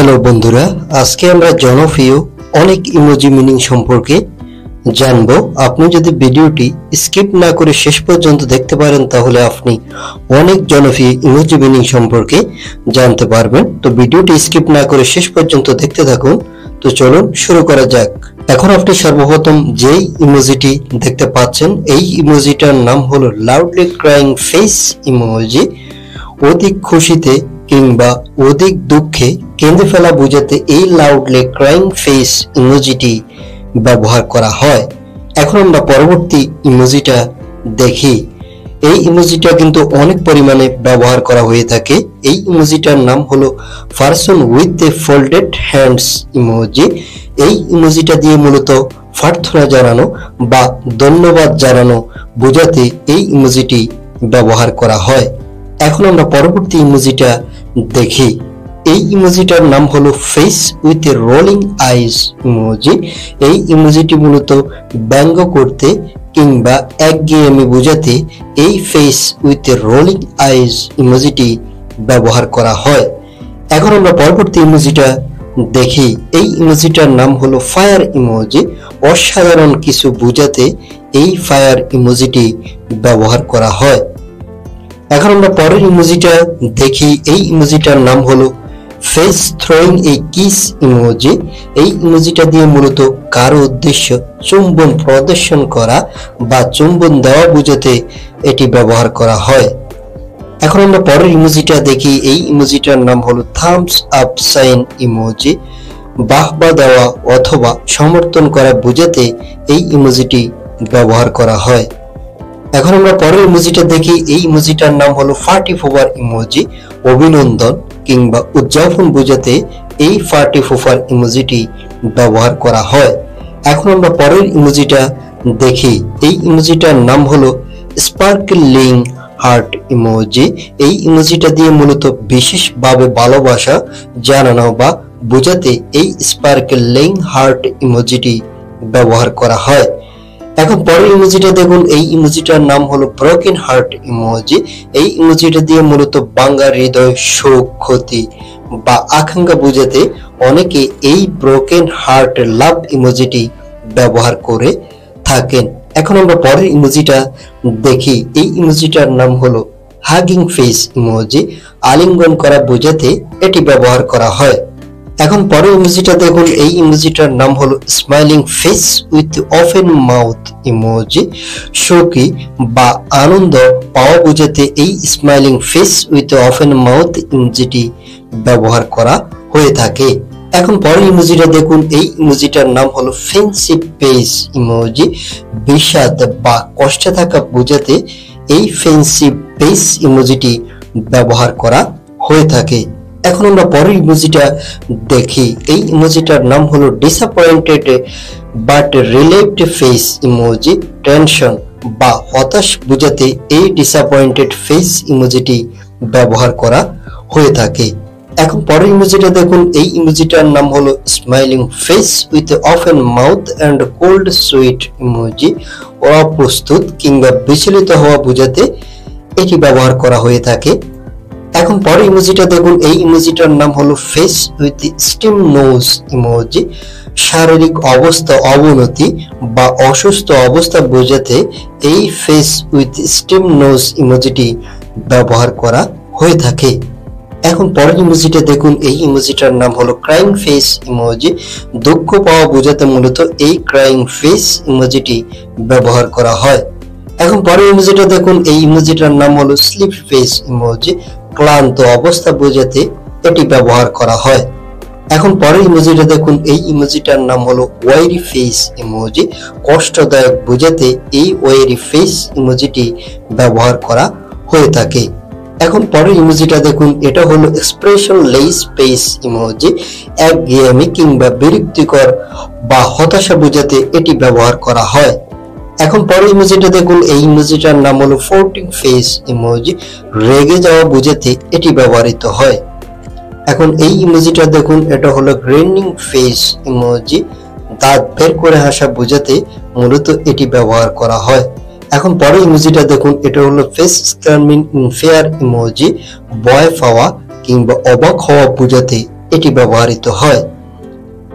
Hello বন্ধুরা, আজকে আমরা জনপ্রিয় অনেক ইমোজি মিনিং সম্পর্কে জানবো। আপনি যদি ভিডিওটি স্কিপ না করে শেষ পর্যন্ত দেখতে পারেন তাহলে আপনি অনেক জনপ্রিয় ইমোজি মিনিং সম্পর্কে জানতে পারবেন। তো ভিডিওটি স্কিপ না করে শেষ পর্যন্ত দেখতে থাকুন। তো চলুন শুরু করা যাক। এখন আপনি সর্বপ্রথম যেই ইমোজিটি দেখতে পাচ্ছেন এই ইমোজিটার নাম হলো লাউডলি ক্রাইং ফেস ইমোজি। অধিক খুশিতে কিংবা অধিক দুঃখে কেঁদে ফেলা বোঝাতে এই লাউডলি ক্রাইং ফেস ইমোজিটি ব্যবহার করা হয়। এখন আমরা পরবর্তী ইমোজিটা দেখি। এই ইমোজিটা কিন্তু অনেক পরিমাণে ব্যবহার করা হয়ে থাকে। এই ইমোজিটার নাম হলো person with a folded hands emoji. এই ইমোজিটা দিয়ে মূলত প্রার্থনা জানানো বা ধন্যবাদ জানানো বোঝাতে এই ইমোজিটি ব্যবহার করা হয়। এখন আমরা পরবর্তী ইমোজিটা দেখি। এই ইমোজিটার নাম হলো face with a rolling eyes emoji. এই ইমোজিটি মূলত ব্যঙ্গ করতে কিংবা একঘেয়েমি বোঝাতে এই ফেস উইথ এ রোলিং আইজ ইমোজিটি ব্যবহার করা হয়। এখন আমরা পরবর্তী ইমোজিটা দেখি। এই ইমোজিটার নাম হলো ফায়ার ইমোজি। অসাধারণ কিছু বোঝাতে এই ফায়ার ইমোজিটি ব্যবহার করা হয়। এখন আমরা পরের ইমোজিটা দেখি। এই ইমোজিটার নাম হলো face throwing a kiss emoji. এই ইমোজিটা দিয়ে মূলত কারো উদ্দেশ্য চুম্বন প্রদর্শন করা বা চুম্বন দেওয়া বোঝাতে এটি ব্যবহার করা হয়। এখন আমরা পরের ইমোজিটা দেখি। এই ইমোজিটার নাম হলো থামস আপ সাইন ইমোজি। বাহবা দেওয়া অথবা সমর্থন করা বোঝাতে এই ইমোজিটি ব্যবহার করা হয়। এখন আমরা পরের ইমোজিটা দেখি। এই ইমোজিটার নাম হলো পার্টি ফোভার ইমোজি। অভিনন্দন কিংবা উদযাপন বোঝাতে এই পার্টি ফোভার ইমোজিটি ব্যবহার করা হয়। এখন আমরা পরের ইমোজিটা দেখি। এই ইমোজিটার নাম হলো স্পার্কলিং হার্ট ইমোজি। এই ইমোজিটা দিয়ে মূলত বিশেষভাবে ভালোবাসা জানানো বা বোঝাতে এই স্পার্কলিং হার্ট ইমোজিটি ব্যবহার করা হয়। এখন পরের ইমোজিটা দেখুন। এই ইমোজিটার নাম হলো ব্রোকেন হার্ট ইমোজি। এই ইমোজিটা দিয়ে মূলত ভাঙা হৃদয়, শোক, ক্ষতি বা আকাঙ্ক্ষা বোঝাতে অনেকে এই ব্রোকেন হার্ট লাভ ইমোজিটি ব্যবহার করে থাকেন। এখন আমরা পরের ইমোজিটা দেখি। এই ইমোজিটার নাম হলো হাগিং ফেস ইমোজি। আলিঙ্গন করা বোঝাতে এটি ব্যবহার করা হয়। এখন পরের ইমোজিটা দেখুন। এই ইমোজিটার নাম হলো smiling face with open mouth emoji. শোকি বা আনন্দ পাওয়া বোঝাতে এই smiling face with open mouth ইমোজিটি ব্যবহার করা হয়ে থাকে। এখন পরের ইমোজিটা দেখুন। এই ইমোজিটার নাম হলো ফ্রেন্ডশিপ ফেস ইমোজি। বিষাদ বা কষ্টে থাকা বোঝাতে এই ফ্রেন্ডশিপ ফেস ইমোজিটি ব্যবহার করা হয়ে থাকে। এখন আমরা পরের ইমোজিটা দেখি। এই ইমোজিটার নাম হলো disappointed but relieved face emoji. Tension বা হতাশ বোঝাতে এই ডিসঅ্যাপয়েন্টেড ফেস ইমোজিটি ব্যবহার করা হয়ে থাকে। এখন পরের ইমোজিটা দেখুন। এই ইমোজিটার নাম হলো smiling face with open mouth and cold sweet emoji. অপ্রস্তুত কিংবা বিচলিত হওয়া বোঝাতে এটি ব্যবহার করা হয়ে থাকে। এখন পরের ইমোজিটা দেখুন। এই ইমোজিটার নাম হলো face with steam nose emoji. শারীরিক অবস্থা অবনতি বা অসুস্থ অবস্থা বোঝাতে এই ফেস উইথ স্টিম নোজ ইমোজিটি ব্যবহার করা হয়ে থাকে। এখন পরের ইমোজিটা দেখুন। এই ইমোজিটার নাম হলো ক্রাইং ফেস ইমোজি। দুঃখ পাওয়া বোঝাতে মূলত এই ক্রাইং ফেস ইমোজিটি ব্যবহার করা হয়। এখন পরের ইমোজিটা দেখুন। এই ইমোজিটার নাম হলো স্লিপ ফেস ইমোজি। ক্লান্ত অবস্থা বোঝাতে এটি ব্যবহার করা হয়। এখন পরের ইমোজিটা দেখুন। এই ইমোজিটার নাম হলো ওয়ারি ফেস ইমোজি। কষ্টদায়ক বোঝাতে এই ওয়ারি ফেস ইমোজিটি ব্যবহার করা হয়ে থাকে। এখন পরের ইমোজিটা দেখুন। এটা হলো এক্সপ্রেশনলেস ফেস ইমোজি। একঘেয়েমি কিংবা বিরক্তিকর বা হতাশা বোঝাতে এটি ব্যবহার করা হয়। এখন পরের ইমোজিটা দেখুন। এই ইমোজিটার নাম হলো ফ্লোটিং ফেস ইমোজি। রেগে যাওয়া বোঝাতে এটি ব্যবহৃত হয়। এখন এই ইমোজিটা দেখুন। এটা হলো গ্রেনিং ফেস ইমোজি। দাঁত বের করে হাসা বোঝাতে মূলত এটি ব্যবহার করা হয়। এখন পরের ইমোজিটা দেখুন। এটা হলো face scamming in fair emoji. ভয় পাওয়া কিংবা অবাক হওয়া বোঝাতে এটি ব্যবহৃত হয়।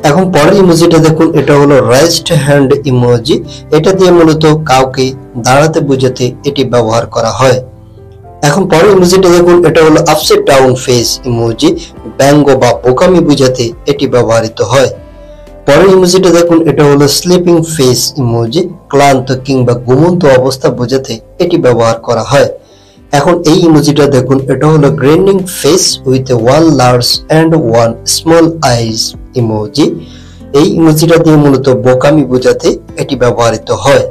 এখন পরের ইমোজিটা দেখুন, এটা হলো রাইজড হ্যান্ড ইমোজি। এটা দিয়ে মূলত কাউকে দাঁড়াতে বোঝাতে এটি ব্যবহার করা হয়। এখন পরের ইমোজিটা দেখুন, এটা হলো আপসাইড ডাউন ফেস ইমোজি। ব্যঙ্গ বা বোকামি বোঝাতে এটি ব্যবহৃত হয়। পরের ইমোজিটা দেখুন, এটা হলো স্লিপিং ফেস ইমোজি। ক্লান্ত কিংবা ঘুমন্ত অবস্থা বোঝাতে এটি ব্যবহার করা হয়। এখন এই ইমোজিটা দেখুন, এটা হলো grinning face with one large and one small eyes emoji. এই ইমোজিটা দিয়ে মূলত বোকামি বোঝাতে এটি ব্যবহৃত হয়।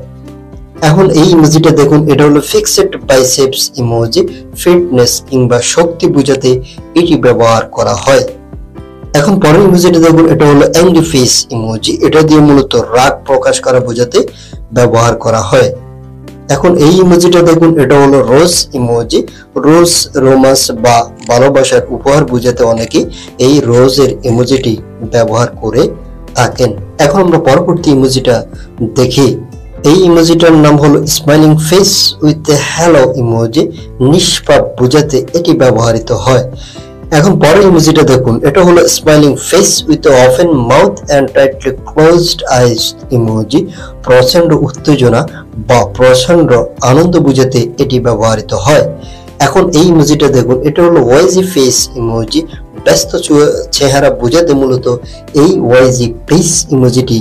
এখন এই ইমোজিটা দেখুন, এটা হলো ফিক্সড বাইসেপস ইমোজি। ফিটনেস কিংবা শক্তি বোঝাতে এটি ব্যবহার করা হয়। এখন পরের ইমোজিটা দেখুন, এটা হলো অ্যাংরি ফেস ইমোজি। এটা দিয়ে মূলত রাগ প্রকাশ করা বোঝাতে ব্যবহার করা হয়। এখন এই ইমোজিটা দেখুন, এটা হলো রোজ ইমোজি। রোজ রোমান্স বা ভালোবাসার উপহার বোঝাতে অনেকে এই রোজের ইমোজিটি ব্যবহার করে থাকেন। এখন আমরা পরবর্তী ইমোজিটা দেখি। এই ইমোজিটার নাম হলো smiling face with hello emoji. নিষ্পাপ বোঝাতে এটি ব্যবহৃত হয়। এখন পরের ইমোজিটা দেখুন, এটা হলো smiling face with open mouth and tightly closed eyes emoji. প্রচন্ড উত্তেজনা বা প্রচন্ড আনন্দ বোঝাতে এটি ব্যবহৃত হয়। এখন এই ইমোজিটা দেখুন, এটা হলো ওয়াইজি ফেস ইমোজি। ব্যস্ত চেহারা বোঝাতে মূলত এই ওয়াইজি ফেস ইমোজিটি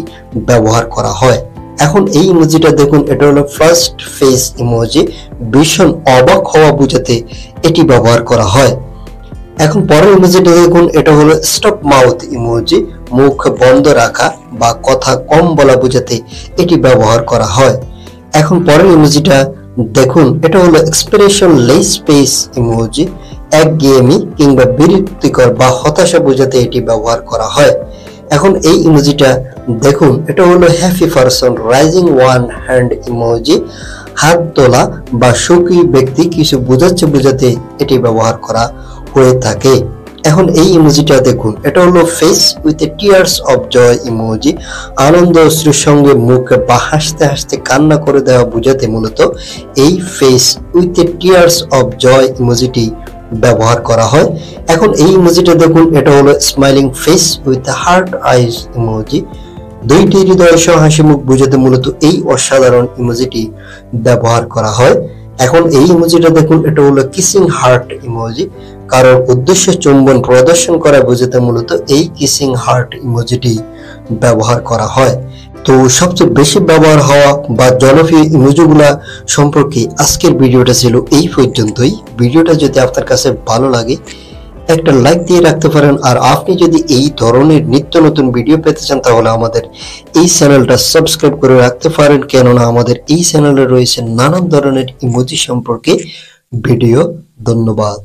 ব্যবহার করা হয়। এখন এই ইমোজিটা দেখুন, এটা হলো ফার্স্ট ফেস ইমোজি। ভীষণ অবাক হওয়া বোঝাতে এটি ব্যবহার করা হয়। এখন পরের ইমোজিটা দেখুন, এটা হলো স্টপ মাউথ ইমোজি। মুখ বন্ধ রাখা বা কথা কম বলা বোঝাতে এটি ব্যবহার করা হয়। এখন পরের ইমোজিটা দেখুন, এটা হলো এক্সপ্রেশন লেস ফেস ইমোজি। একঘেয়েমি কিংবা বিরক্তিকর বা হতাশা বোঝাতে এটি ব্যবহার করা হয়। এখন এই ইমোজিটা দেখুন, এটা হলো happy person rising one hand emoji. হাত তোলা বা সুখী ব্যক্তি কিছু বোঝাতে এটি ব্যবহার করা হয়ে থাকে। এখন এই ইমোজিটা দেখুন, এটা হলো face with tears of joy emoji. আনন্দ অশ্রুর সঙ্গে মুখ বা হাসতে হাসতে কান্না করে দেওয়া বোঝাতে মূলত এই face with tears of joy ইমোজিটি ব্যবহার করা হয়। এখন এই ইমোজিটা দেখুন, এটা হলো smiling face with heart eyes emoji. দুইটি হৃদয় সহ হাসি মুখ বোঝাতে মূলত এই অসাধারণ ইমোজিটি ব্যবহার করা হয়। এখন এই ইমোজিটা দেখুন, এটা হলো কিসিং হার্ট ইমোজি। কারণ উদ্দেশ্য চুম্বন প্রদর্শন করা বোঝাতে মূলত এই কিসিং হার্ট ইমোজিটি ব্যবহার করা হয়। তো সবচেয়ে বেশি ব্যবহার হওয়া বা জনপ্রিয় ইমোজিগুলা সম্পর্কে আজকের ভিডিওটা ছিল এই পর্যন্তই। ভিডিওটা যদি আপনার কাছে ভালো লাগে একটা লাইক দিয়ে রাখতে পারেন। আর আপনি যদি এই ধরনের নিত্য নতুন ভিডিও পেতে চান তাহলে আমাদের এই চ্যানেলটা সাবস্ক্রাইব করে রাখতে পারেন, কেননা আমাদের এই চ্যানেলে রয়েছে নানান ধরনের ইমোজি সম্পর্কে ভিডিও। ধন্যবাদ।